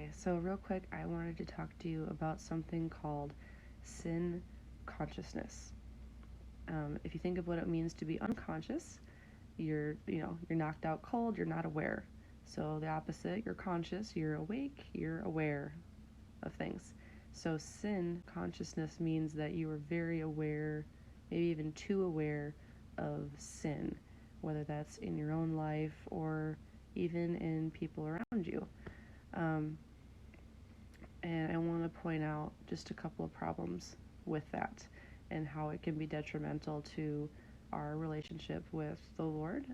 Okay, so real quick, I wanted to talk to you about something called sin consciousness. If you think of what it means to be unconscious, you're knocked out cold, you're not aware. So the opposite, you're conscious, you're awake, you're aware of things. So sin consciousness means that you are very aware, maybe even too aware of sin, whether that's in your own life or even in people around you. Um, and I want to point out just a couple of problems with that and how it can be detrimental to our relationship with the Lord,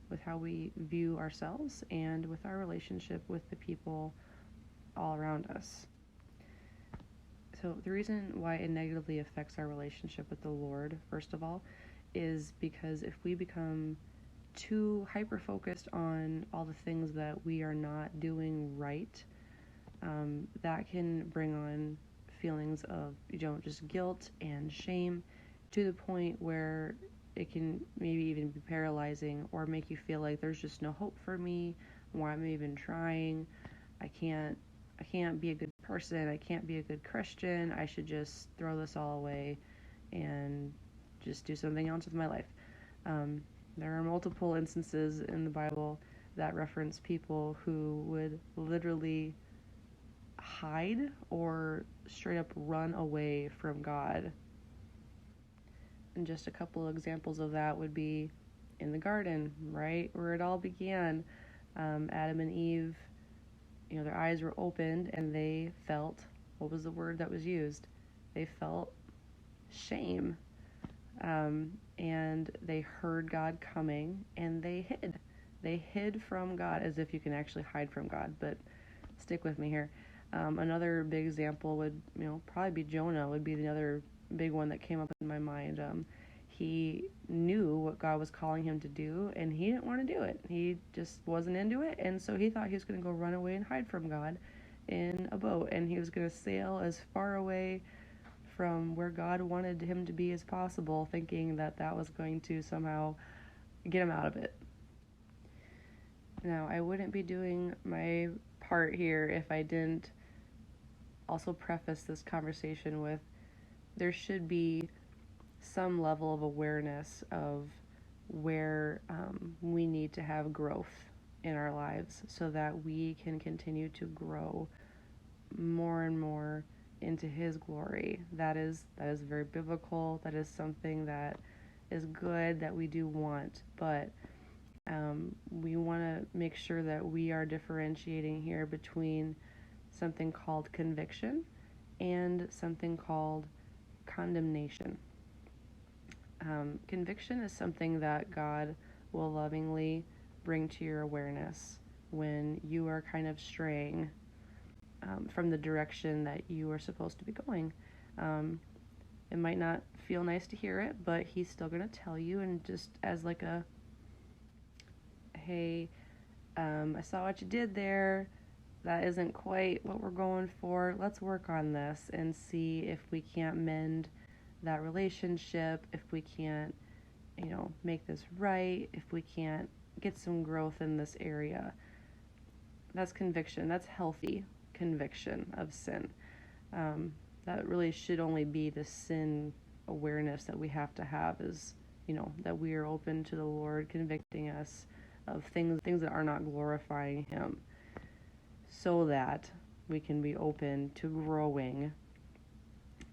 with how we view ourselves, and with our relationship with the people all around us. So, the reason why it negatively affects our relationship with the Lord, first of all, is because if we become too hyper focused on all the things that we are not doing right, that can bring on feelings of just guilt and shame, to the point where it can maybe even be paralyzing or make you feel like there's just no hope for me. Why am I even trying? I can't be a good person. I can't be a good Christian. I should just throw this all away and just do something else with my life. There are multiple instances in the Bible that reference people who would literally hide or straight up run away from God. And just a couple of examples of that would be in the garden, right, where it all began. Adam and Eve, their eyes were opened and they felt, what was the word that was used? They felt shame. And they heard God coming and they hid. They hid from God, as if you can actually hide from God, but stick with me here. Another big example would, probably be Jonah, would be the other big one that came up in my mind. He knew what God was calling him to do, and he didn't want to do it. He just wasn't into it, and so he thought he was going to go run away and hide from God in a boat, and he was going to sail as far away from where God wanted him to be as possible, thinking that that was going to somehow get him out of it. Now, I wouldn't be doing my part here if I didn't also preface this conversation with, there should be some level of awareness of where we need to have growth in our lives so that we can continue to grow more and more into His glory. That is very biblical. That is something that is good, that we do want, but we want to make sure that we are differentiating here between something called conviction and something called condemnation. Conviction is something that God will lovingly bring to your awareness when you are kind of straying from the direction that you are supposed to be going. It might not feel nice to hear it, but He's still going to tell you, and just as like a, hey, I saw what you did there. That isn't quite what we're going for. Let's work on this and see if we can't mend that relationship, if we can't, make this right, if we can't get some growth in this area. That's conviction. That's healthy conviction of sin. That really should only be the sin awareness that we have to have, is, that we are open to the Lord convicting us of things that are not glorifying Him, so that we can be open to growing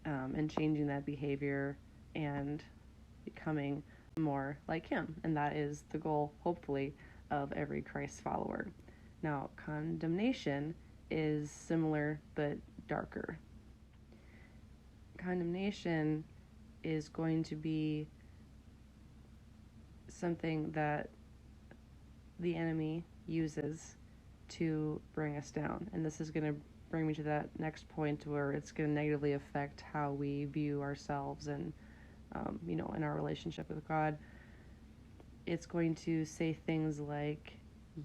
and changing that behavior and becoming more like Him. And that is the goal, hopefully, of every Christ follower. Now, condemnation is similar but darker. Condemnation is going to be something that the enemy uses to bring us down. And this is going to bring me to that next point, where it's going to negatively affect how we view ourselves and, in our relationship with God. It's going to say things like,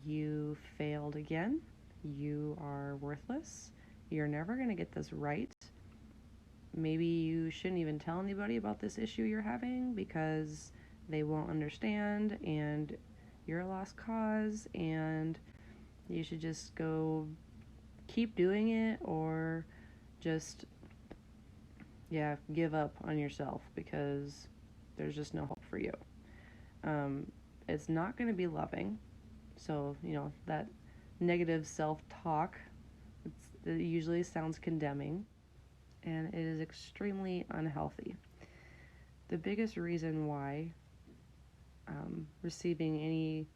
you failed again, you are worthless, you're never going to get this right, maybe you shouldn't even tell anybody about this issue you're having because they won't understand, and you're a lost cause, and you should just go keep doing it or just, yeah, give up on yourself because there's just no hope for you. Um, it's not going to be loving. So, that negative self talk, it usually sounds condemning and it is extremely unhealthy. The biggest reason why receiving any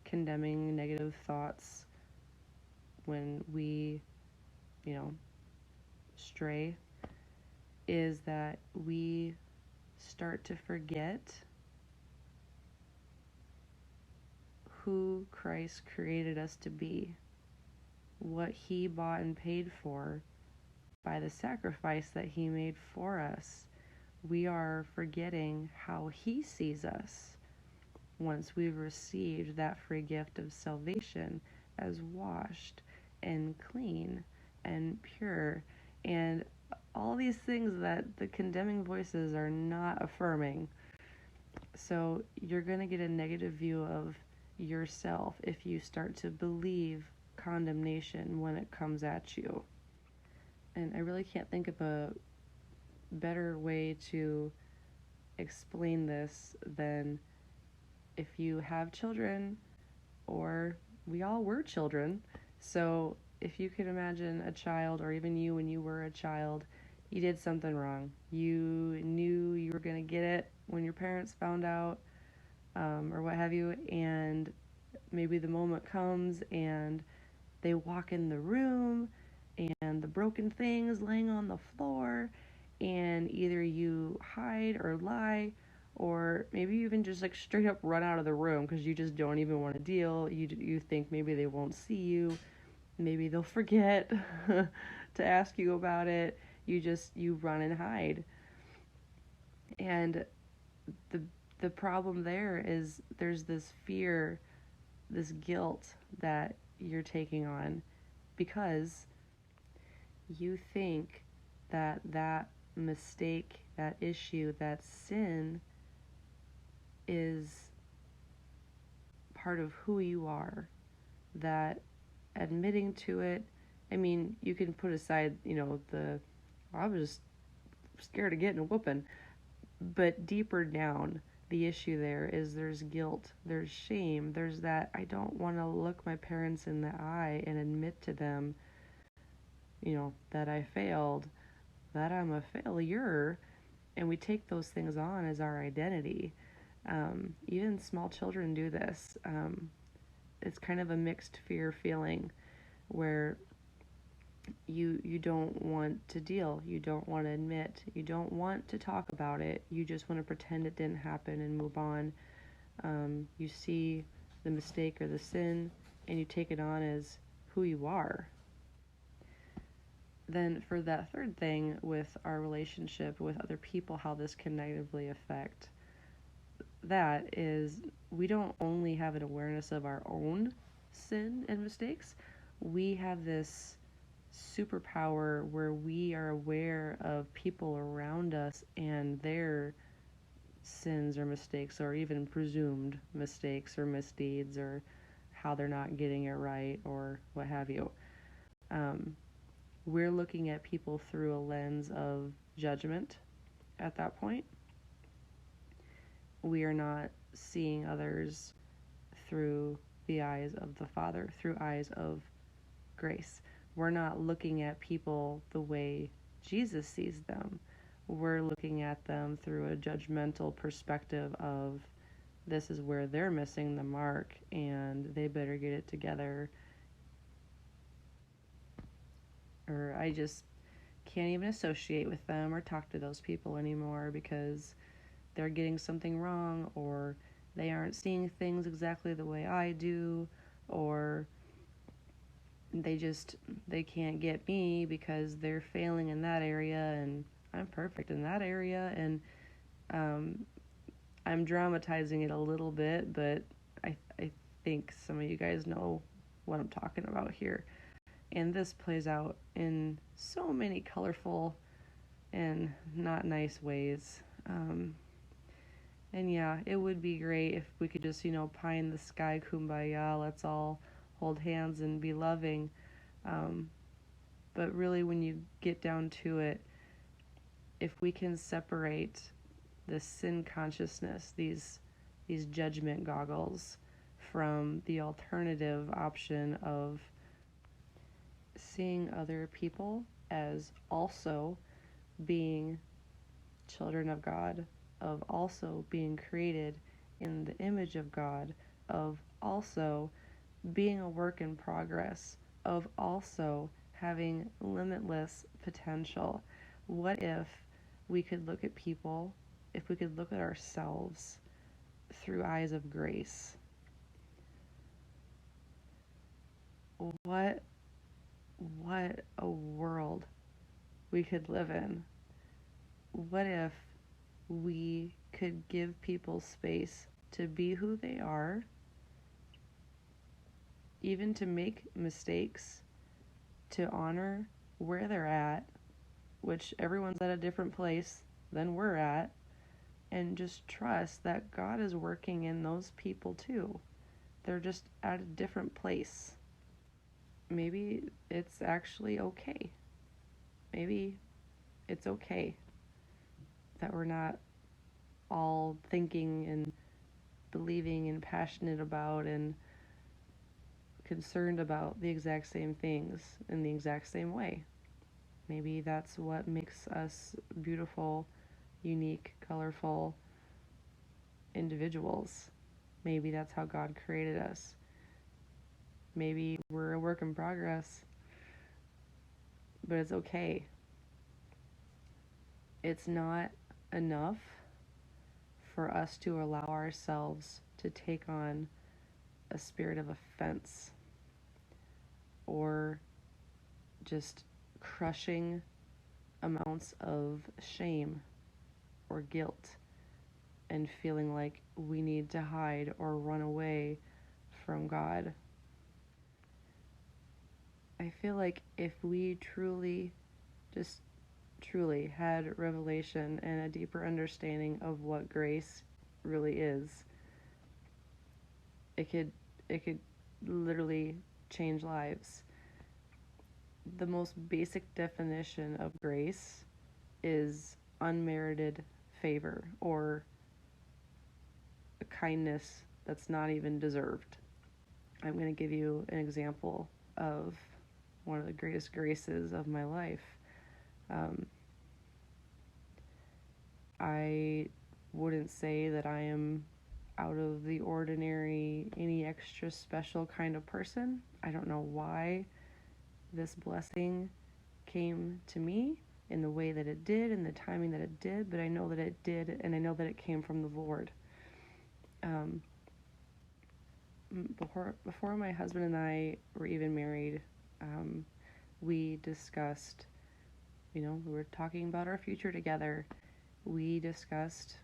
condemning negative thoughts when we, you know, stray is that we start to forget who Christ created us to be, what He bought and paid for by the sacrifice that He made for us. We are forgetting how He sees us once we've received that free gift of salvation as washed and clean and pure and all these things that the condemning voices are not affirming. So you're going to get a negative view of yourself if you start to believe condemnation when it comes at you. And I really can't think of a better way to explain this than if you have children, or we all were children. So if you could imagine a child, or even you when you were a child, you did something wrong. You knew you were going to get it when your parents found out, or what have you, and maybe the moment comes and they walk in the room and the broken things laying on the floor, and either you hide or lie, or maybe you even just like straight up run out of the room because you just don't even want to deal. You think maybe they won't see you, maybe they'll forget to ask you about it. You run and hide, and the the problem there is there's this fear, this guilt that you're taking on because you think that mistake, that issue, that sin is part of who you are, that admitting to it, I mean, you can put aside, I was just scared of getting a whooping, but deeper down, the issue there is there's guilt, there's shame, there's that I don't want to look my parents in the eye and admit to them, that I failed, that I'm a failure, and we take those things on as our identity. Even small children do this. It's kind of a mixed fear feeling where you don't want to deal, you don't want to admit, you don't want to talk about it, you just want to pretend it didn't happen and move on. You see the mistake or the sin and you take it on as who you are. Then for that third thing with our relationship with other people, how this can negatively affect that is we don't only have an awareness of our own sin and mistakes, we have this superpower where we are aware of people around us and their sins or mistakes, or even presumed mistakes or misdeeds, or how they're not getting it right, or what have you. We're looking at people through a lens of judgment at that point. We are not seeing others through the eyes of the Father, through eyes of grace. We're not looking at people the way Jesus sees them. We're looking at them through a judgmental perspective of this is where they're missing the mark and they better get it together. Or I just can't even associate with them or talk to those people anymore because they're getting something wrong, or they aren't seeing things exactly the way I do, or they can't get me because they're failing in that area and I'm perfect in that area. And I'm dramatizing it a little bit, but I think some of you guys know what I'm talking about here. And this plays out in so many colorful and not nice ways. And yeah, it would be great if we could just, pie in the sky, kumbaya, let's all hold hands and be loving. But really, when you get down to it, if we can separate the sin consciousness, these judgment goggles, from the alternative option of seeing other people as also being children of God, of also being created in the image of God, of also being a work in progress, of also having limitless potential. What if we could look at people, if we could look at ourselves through eyes of grace? What what a world we could live in. What if we could give people space to be who they are, even to make mistakes, to honor where they're at, which everyone's at a different place than we're at, and just trust that God is working in those people too. They're just at a different place. Maybe it's actually okay. Maybe it's okay that we're not all thinking and believing and passionate about and concerned about the exact same things in the exact same way. Maybe that's what makes us beautiful, unique, colorful individuals. Maybe that's how God created us. Maybe we're a work in progress, but it's okay. It's not enough for us to allow ourselves to take on a spirit of offense or just crushing amounts of shame or guilt and feeling like we need to hide or run away from God. I feel like if we truly had revelation and a deeper understanding of what grace really is, it could literally change lives. The most basic definition of grace is unmerited favor or a kindness that's not even deserved. I'm going to give you an example of one of the greatest graces of my life. I wouldn't say that I am out of the ordinary, any extra special kind of person. I don't know why this blessing came to me in the way that it did, in the timing that it did, but I know that it did, and I know that it came from the Lord. Before my husband and I were even married, we discussed, we were talking about our future together. We discussed,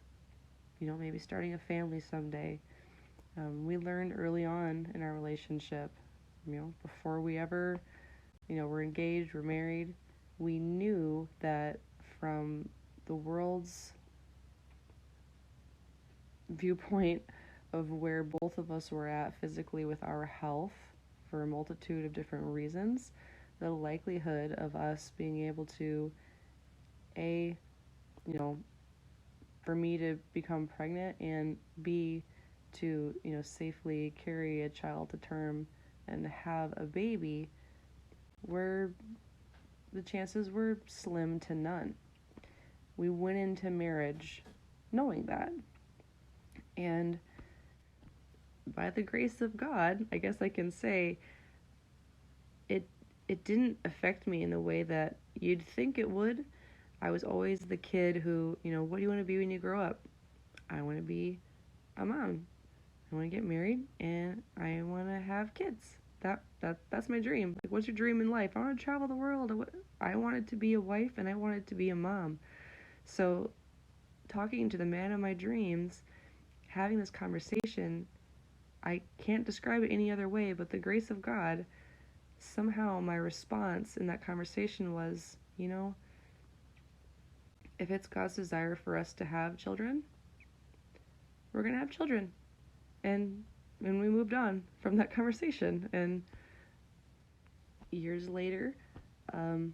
maybe starting a family someday. We learned early on in our relationship, before we ever, were engaged, we're married, we knew that from the world's viewpoint of where both of us were at physically with our health for a multitude of different reasons, the likelihood of us being able to, for me to become pregnant and B, to, safely carry a child to term and have a baby, the chances were slim to none. We went into marriage knowing that. And by the grace of God, I guess I can say, it didn't affect me in the way that you'd think it would. I was always the kid who, what do you want to be when you grow up? I want to be a mom. I want to get married and I want to have kids. That's my dream. Like, what's your dream in life? I want to travel the world. I wanted to be a wife and I wanted to be a mom. So, talking to the man of my dreams, having this conversation, I can't describe it any other way, but the grace of God, somehow my response in that conversation was, if it's God's desire for us to have children, we're going to have children. And we moved on from that conversation. And years later, um,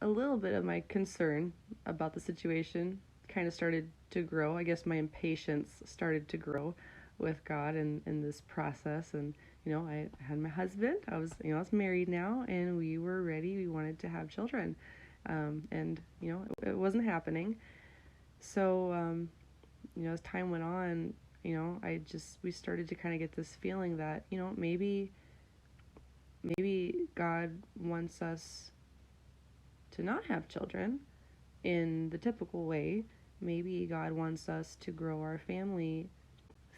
a little bit of my concern about the situation kind of started to grow. I guess my impatience started to grow with God and in this process. And I had my husband. I was married now, and we were ready. We wanted to have children, and it wasn't happening. So as time went on, we started to kind of get this feeling that maybe God wants us to not have children in the typical way. Maybe God wants us to grow our family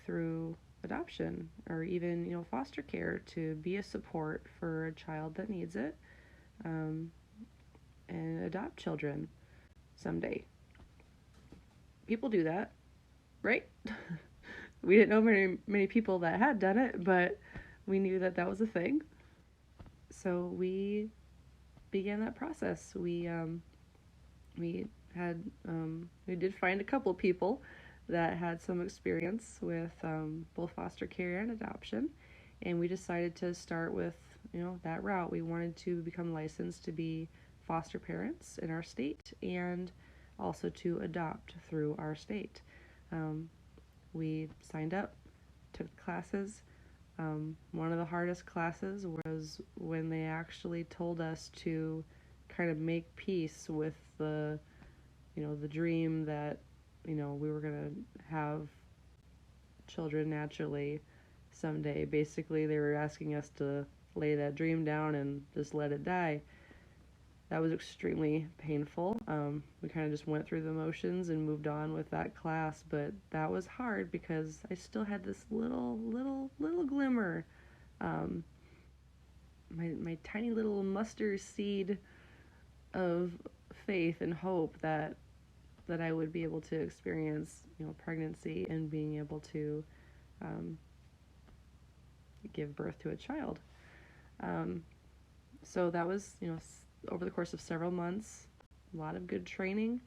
through adoption or even foster care, to be a support for a child that needs it, um, and adopt children someday. People do that, right? We didn't know many people that had done it, but we knew that was a thing. So we began that process. We had we did find a couple people that had some experience with both foster care and adoption, and we decided to start with that route. We wanted to become licensed to be foster parents in our state and also to adopt through our state. We signed up, took classes. One of the hardest classes was when they actually told us to kind of make peace with the dream that we were gonna have children naturally someday. Basically, they were asking us to lay that dream down and just let it die. That was extremely painful. We kind of just went through the motions and moved on with that class, but that was hard because I still had this little glimmer, um, my tiny little mustard seed of faith and hope that I would be able to experience pregnancy and being able to give birth to a child. So that was over the course of several months, a lot of good training.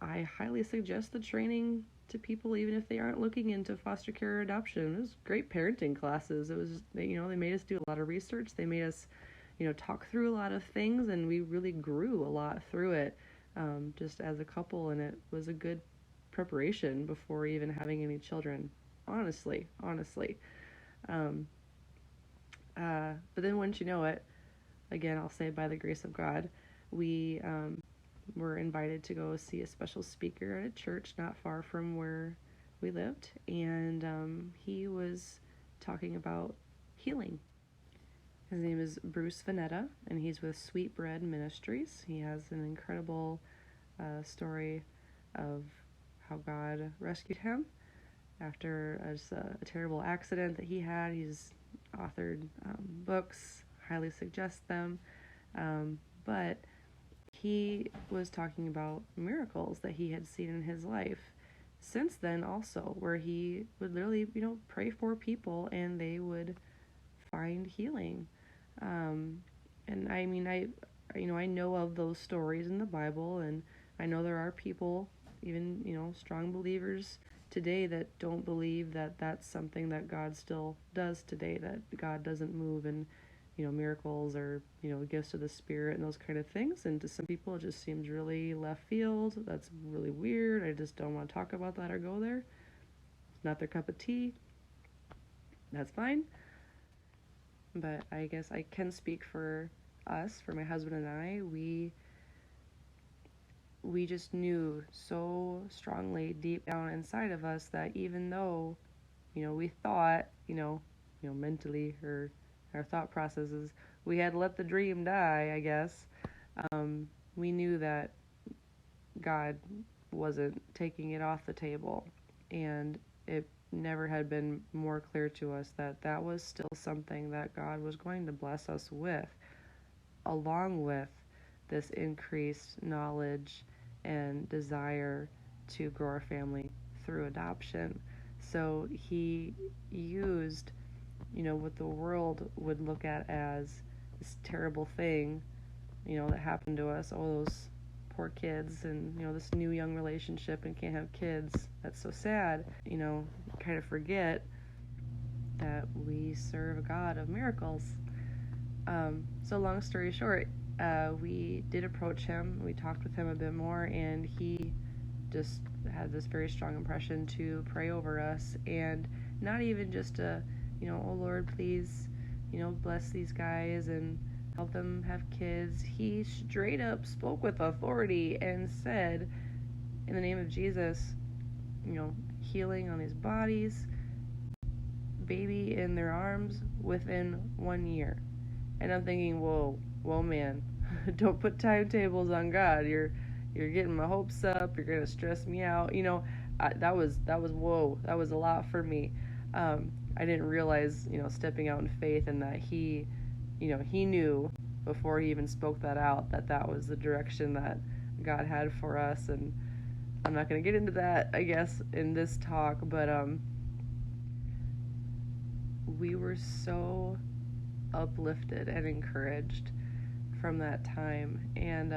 I highly suggest the training to people even if they aren't looking into foster care or adoption. It was great parenting classes. It was they made us do a lot of research. They made us talk through a lot of things, and we really grew a lot through it, just as a couple, and it was a good preparation before even having any children, honestly. But then once you know it, again, I'll say by the grace of God, we were invited to go see a special speaker at a church not far from where we lived, and he was talking about healing. His name is Bruce Veneta, and he's with Sweet Bread Ministries. He has an incredible story of how God rescued him after a terrible accident that he had. He's authored books, highly suggest them, but he was talking about miracles that he had seen in his life since then also, where he would literally pray for people and they would find healing. And I mean, I know of those stories in the Bible, and I know there are people, even strong believers today, that don't believe that that's something that God still does today, that God doesn't move in miracles or gifts of the Spirit and those kind of things. And to some people it just seems really left field. That's really weird. I just don't want to talk about that or go there. It's not their cup of tea. That's fine. But I guess I can speak for us, for my husband and I. We just knew so strongly deep down inside of us that even though we thought mentally, or our thought processes, we had let the dream die, I guess, we knew that God wasn't taking it off the table, and it never had been more clear to us that that was still something that God was going to bless us with, along with this increased knowledge and desire to grow our family through adoption. So he used, what the world would look at as this terrible thing, that happened to us. Oh, those poor kids, and this new young relationship and can't have kids. That's so sad. Kind of forget that we serve a God of miracles. So long story short, we did approach him. We talked with him a bit more, and he just had this very strong impression to pray over us, and not even just oh Lord, please, bless these guys and help them have kids. He straight up spoke with authority and said, in the name of Jesus, healing on these bodies, baby in their arms within 1 year. And I'm thinking, whoa man, don't put timetables on God. You're getting my hopes up. You're gonna stress me out. That was whoa. That was a lot for me. I didn't realize, stepping out in faith, and that he knew before he even spoke that out, that was the direction that God had for us. And I'm not gonna get into that, I guess, in this talk, but we were so uplifted and encouraged from that time. And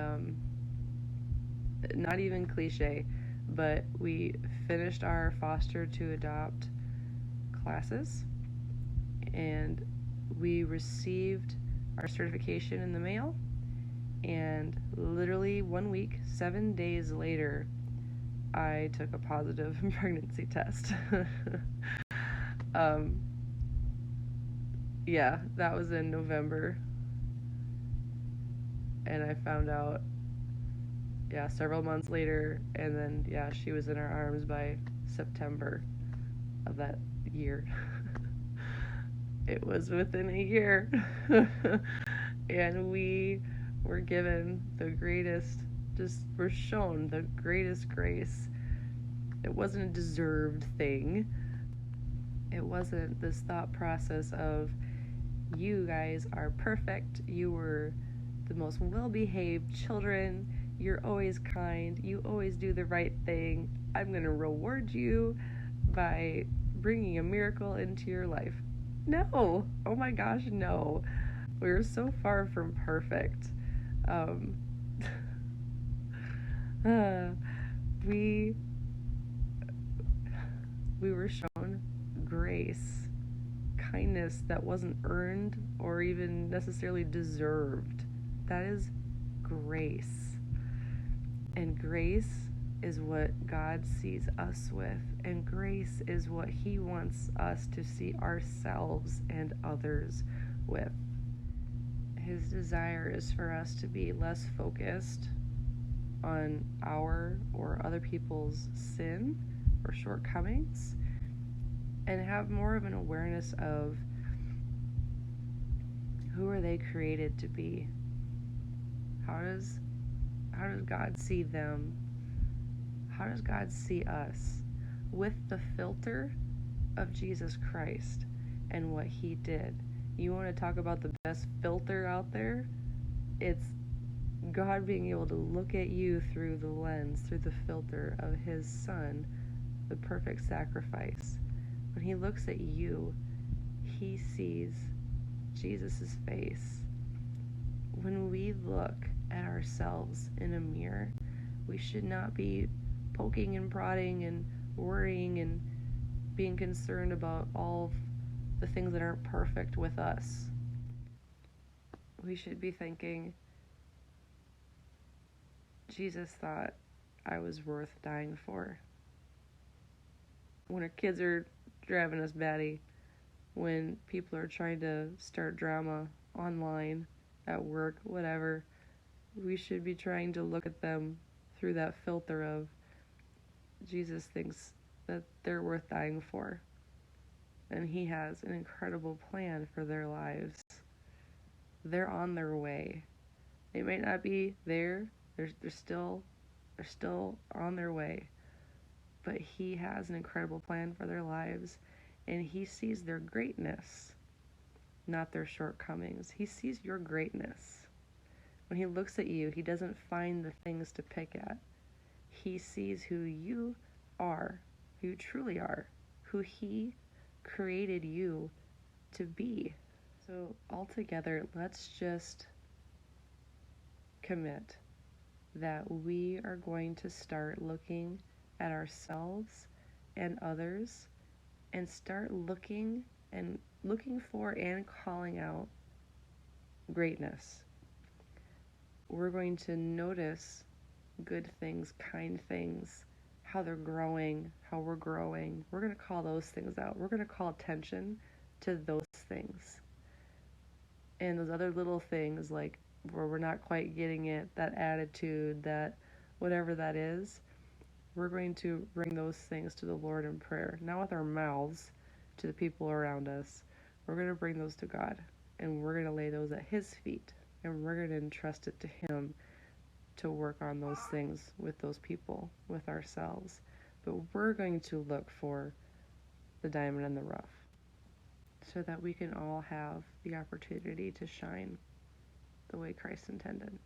not even cliche, but we finished our foster to adopt classes, and we received our certification in the mail, and literally 1 week, 7 days later, I took a positive pregnancy test. Yeah, that was in November, and I found out, several months later, and then, she was in our arms by September of that year. It was within a year. And we were given the greatest, we're shown the greatest grace. It wasn't a deserved thing. It wasn't this thought process of, you guys are perfect, you were the most well-behaved children, you're always kind, you always do the right thing, I'm going to reward you by bringing a miracle into your life. No! Oh my gosh, no. We were so far from perfect. We were shown grace, kindness that wasn't earned or even necessarily deserved. That is grace. And grace is what God sees us with, and grace is what He wants us to see ourselves and others with. His desire is for us to be less focused on our or other people's sin or shortcomings, and have more of an awareness of, who are they created to be? How does God see them? How does God see us? With the filter of Jesus Christ and what He did. You want to talk about the best filter out there? It's God being able to look at you through the lens, through the filter of His Son, the perfect sacrifice. When He looks at you, He sees Jesus' face. When we look at ourselves in a mirror, we should not be poking and prodding and worrying and being concerned about all the things that aren't perfect with us. We should be thinking, Jesus thought I was worth dying for. When our kids are driving us batty, when people are trying to start drama online, at work, whatever, we should be trying to look at them through that filter of, Jesus thinks that they're worth dying for, and He has an incredible plan for their lives. They're on their way. They may not be there. They're still on their way, but He has an incredible plan for their lives, and He sees their greatness, not their shortcomings. He sees your greatness. When He looks at you, He doesn't find the things to pick at. He sees who you are, who you truly are, who He created you to be. So altogether, let's just commit that we are going to start looking at ourselves and others, and start looking for and calling out greatness. we're going to notice good things, kind things, how they're growing, how we're growing. We're going to call those things out. We're going to call attention to those things. And those other little things, like where we're not quite getting it, that attitude, that whatever that is, we're going to bring those things to the Lord in prayer, not with our mouths to the people around us. We're going to bring those to God, and we're going to lay those at His feet, and we're going to entrust it to Him to work on those things with those people, with ourselves. But we're going to look for the diamond in the rough so that we can all have the opportunity to shine the way Christ intended.